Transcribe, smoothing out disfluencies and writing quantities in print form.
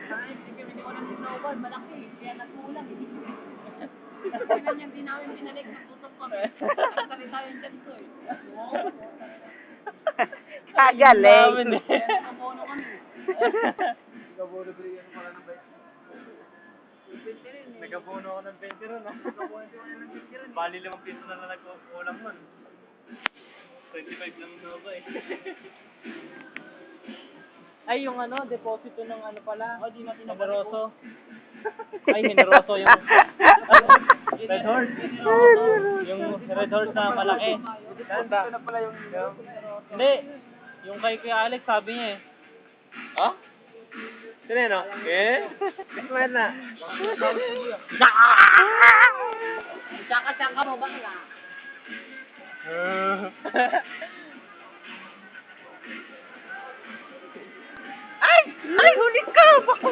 Ay, sige, hindi ko nang snowball, malaki. Kaya nagkulang eh. Tingnan niya, hindi namin binalik, nagtutok kami. Nagsalita yung chat ko eh. Kagaling. Nakabono kami. Nagabono ba yan pala ng bike? Nagabono ako ng 20 ron, ha? Nagabono ako ng 20 ron. Bali 5 piso na lang nagkukulang nun. 25 lang na ba eh. Ay, yung ano, deposito ng ano pala. Oh, di natin Generoso. Ay, generoso yung... Red horse? Yung red horse na malaki. Nanda. Ito na pala yung... Hindi. Yung kay Alex, sabi niya eh. Ha? Sino yun, no? Eh? Kumain na. Tsaka-tsaka mo ba nga? Ay! Ay, huli ka! Baka